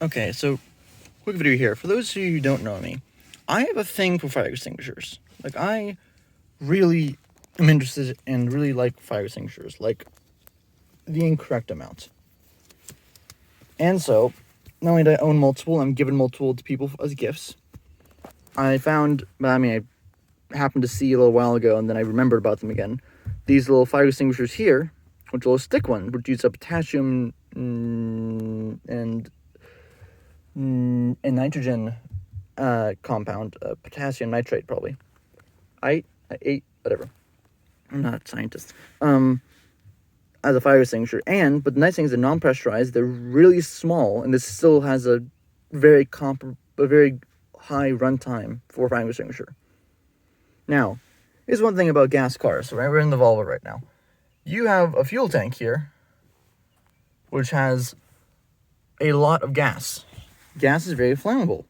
Okay, so quick video here. For those of you who don't know me, I have a thing for fire extinguishers. Like, I really am interested and really like fire extinguishers, like the incorrect amount. And so, not only do I own multiple, I'm given multiple to people as gifts. I happened to see a little while ago, and then I remembered about them again. These little fire extinguishers here, which are a stick one, which use a potassium and nitrogen compound, potassium nitrate probably. Whatever. I'm not a scientist. As a fire extinguisher, but the nice thing is they're non-pressurized. They're really small, and this still has a very high runtime for a fire extinguisher. Now, here's one thing about gas cars. Right, we're in the Volvo right now. You have a fuel tank here, which has a lot of gas. Gas is very flammable.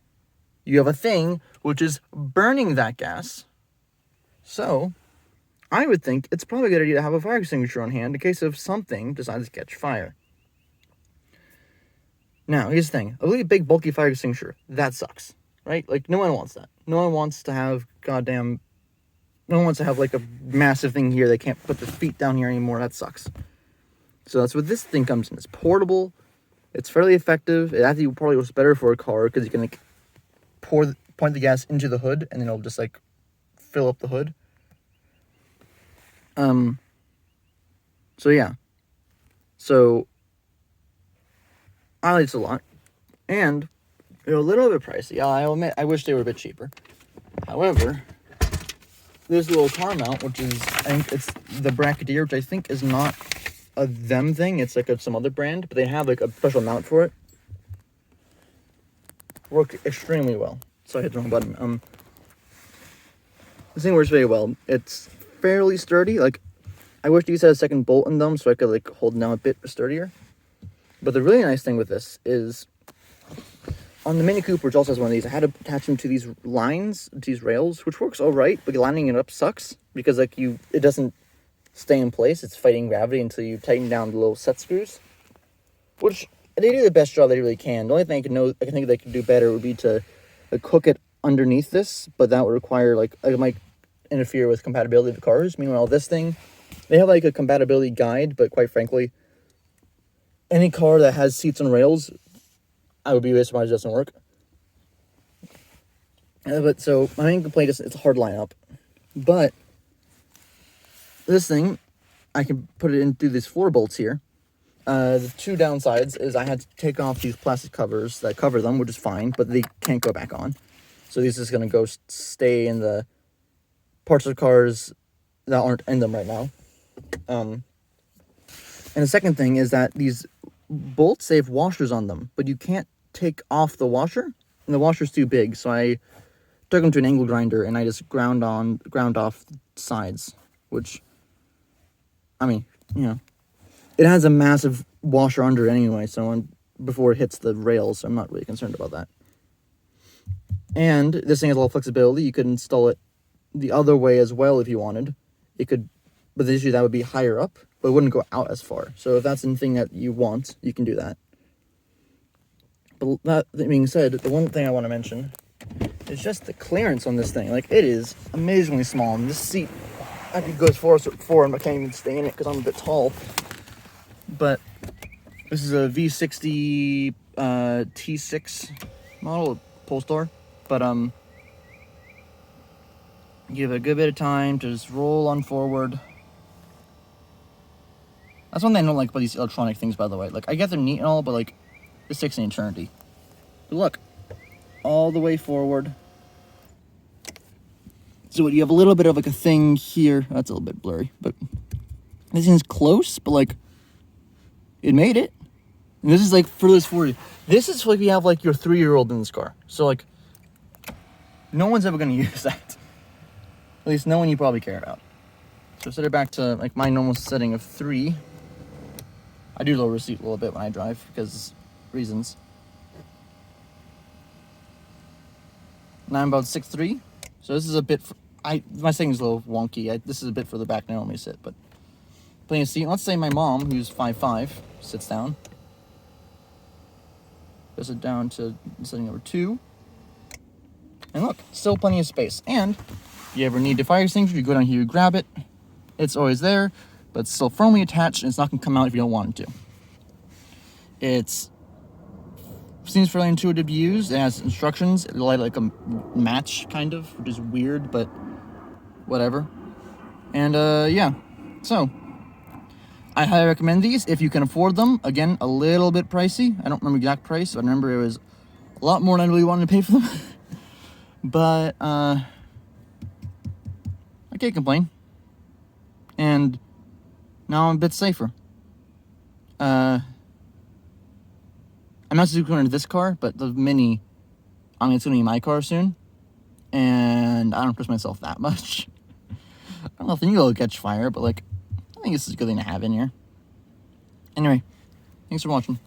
You have a thing which is burning that gas. So, I would think it's probably a good idea to have a fire extinguisher on hand in case of something decides to catch fire. Now, here's the thing. A really big, bulky fire extinguisher, that sucks, right? Like, no one wants that. No one wants to have like a massive thing here. They can't put their feet down here anymore. That sucks. So that's what this thing comes in. It's portable. It's fairly effective. It actually probably works better for a car because you can like point the gas into the hood and then it'll just like fill up the hood. So yeah. So I like this a lot. And they're a little bit pricey. I'll admit, I wish they were a bit cheaper. However, there's a little car mount, which is, I think it's the Bracketeer, which I think is not a them thing. It's like some other brand, but they have like a special mount for it. Worked extremely well. So I hit the wrong button. This thing works very well. It's fairly sturdy. Like, I wish these had a second bolt in them so I could like hold them down a bit sturdier. But the really nice thing with this is, on the Mini Cooper, which also has one of these, I had to attach them to these lines, these rails, which works all right, but lining it up sucks because like it doesn't stay in place. It's fighting gravity until you tighten down the little set screws, which they do the best job they really can. The only thing I think they could do better would be to like, hook it underneath this, but that would require it might interfere with compatibility of the cars. Meanwhile, this thing, they have like a compatibility guide, but quite frankly, any car that has seats on rails, I would be very surprised it doesn't work. But so my main complaint is it's a hard lineup. But this thing, I can put it in through these floor bolts here. The two downsides is I had to take off these plastic covers that cover them, which is fine, but they can't go back on. So these are just going to stay in the parts of the cars that aren't in them right now. And the second thing is that these bolts, they have washers on them, but you can't take off the washer, and the washer's too big, so I took them to an angle grinder, and I just ground off the sides, which, I mean, you know, it has a massive washer under it anyway, so before it hits the rails, so I'm not really concerned about that. And this thing has a lot of flexibility. You could install it the other way as well if you wanted. But the issue that would be higher up, but it wouldn't go out as far. So if that's the thing that you want, you can do that. But that being said, the one thing I want to mention is just the clearance on this thing. Like, it is amazingly small, and this seat actually goes forward, but I can't even stay in it because I'm a bit tall. But this is a V60 T6 model, Polestar. But give it a good bit of time to just roll on forward. That's one thing I don't like about these electronic things, by the way. Like, I get they're neat and all, but like, this takes an eternity. But look, all the way forward. So you have a little bit of like a thing here. That's a little bit blurry, but this thing's close, but like, it made it. And this is like furthest forward. This is like you have like your 3-year-old in this car. So like, no one's ever going to use that. At least no one you probably care about. So set it back to like my normal setting of 3. I do lower the seat a little bit when I drive because reasons. Now I'm about 6'3", so this is a bit. My setting's a little wonky. This is a bit further back than I normally sit, but plenty of seat. Let's say my mom, who's 5'5", sits down. Press it down to setting number 2. And look, still plenty of space. And if you ever need to fire extinguisher, you go down here, you grab it. It's always there, but it's still firmly attached, and it's not going to come out if you don't want it to. It seems fairly intuitive to use. It has instructions. It's like a match, kind of, which is weird, but whatever. And, yeah. So, I highly recommend these if you can afford them. Again, a little bit pricey. I don't remember the exact price, but I remember it was a lot more than I really wanted to pay for them. But, I can't complain. And now I'm a bit safer. I'm not super going into this car, but the Mini, I mean, it's going to be my car soon. And I don't trust myself that much. I don't know if it'll catch fire, but, like, I think this is a good thing to have in here. Anyway, thanks for watching.